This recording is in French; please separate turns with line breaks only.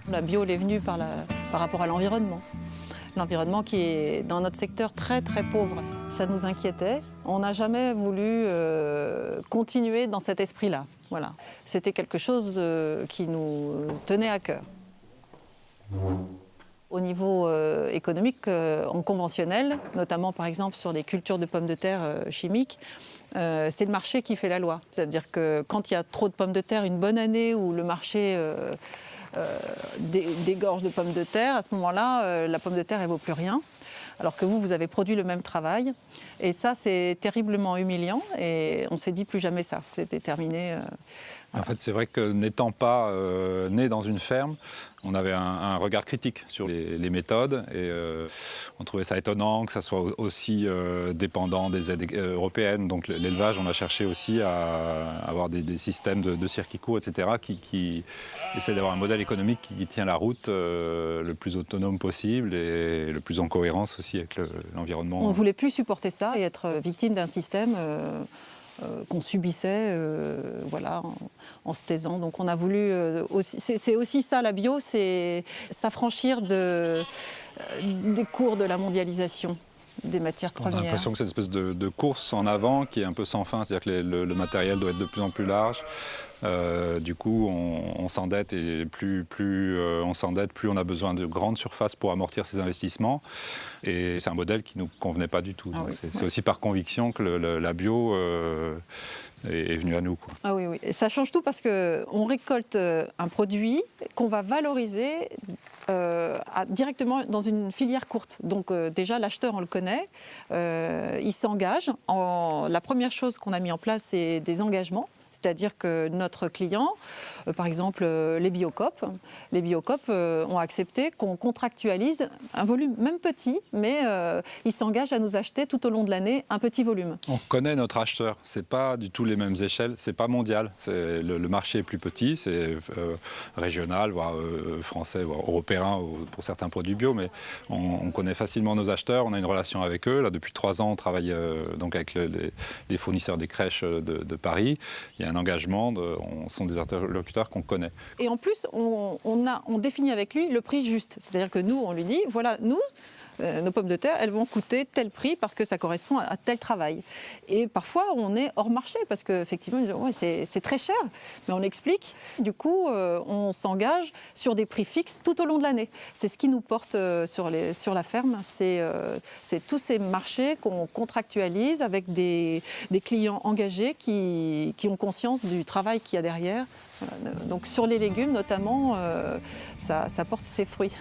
La bio, elle est venue par rapport à l'environnement. L'environnement qui est dans notre secteur très très pauvre. Ça nous inquiétait. On n'a jamais voulu continuer dans cet esprit-là. Voilà. C'était quelque chose qui nous tenait à cœur. Au niveau économique, en conventionnel, notamment par exemple sur les cultures de pommes de terre chimiques, c'est le marché qui fait la loi. C'est-à-dire que quand il y a trop de pommes de terre, une bonne année où le marché dégorge de pommes de terre, à ce moment-là, la pomme de terre ne vaut plus rien. Alors que vous avez produit le même travail. Et ça, c'est terriblement humiliant. Et on s'est dit plus jamais ça. C'était terminé.
En fait, c'est vrai que n'étant pas né dans une ferme, on avait un regard critique sur les méthodes et on trouvait ça étonnant que ça soit aussi dépendant des aides européennes. Donc l'élevage, on a cherché aussi à avoir des systèmes de circuits courts, etc., qui essaient d'avoir un modèle économique qui tient la route le plus autonome possible et le plus en cohérence aussi avec l'environnement.
On ne voulait plus supporter ça et être victime d'un système qu'on subissait voilà, en se taisant. Donc on a voulu aussi, c'est aussi ça la bio, c'est s'affranchir des cours de la mondialisation des matières premières.
On a l'impression que c'est une espèce de course en avant qui est un peu sans fin, c'est-à-dire que le matériel doit être de plus en plus large. Du coup, on s'endette et plus on s'endette, plus on a besoin de grandes surfaces pour amortir ces investissements. Et c'est un modèle qui ne nous convenait pas du tout.
Ah oui.
C'est aussi par conviction que la bio est venue à nous, quoi.
Ah oui, oui. Et ça change tout parce qu'on récolte un produit qu'on va valoriser directement dans une filière courte. Donc déjà, l'acheteur, on le connaît, il s'engage. La première chose qu'on a mis en place, c'est des engagements. C'est-à-dire que notre client, par exemple les Biocoop ont accepté qu'on contractualise un volume, même petit, mais ils s'engagent à nous acheter tout au long de l'année un petit volume.
On connaît notre acheteur, c'est pas du tout les mêmes échelles, c'est pas mondial. Le marché est plus petit, c'est régional, voire français, voire européen pour certains produits bio, mais on connaît facilement nos acheteurs, on a une relation avec eux. Là, depuis 3 ans, on travaille donc avec les fournisseurs des crèches de Paris. Il y a un engagement, on sont des interlocuteurs qu'on connaît.
Et en plus, on définit avec lui le prix juste. C'est-à-dire que nous, on lui dit, voilà, nous, nos pommes de terre, elles vont coûter tel prix parce que ça correspond à tel travail. Et parfois, on est hors marché parce qu'effectivement, ouais, c'est très cher. Mais on explique. Du coup, on s'engage sur des prix fixes tout au long de l'année. C'est ce qui nous porte sur la ferme. C'est tous ces marchés qu'on contractualise avec des clients engagés qui ont conscience du travail qu'il y a derrière. Donc sur les légumes, notamment, ça porte ses fruits.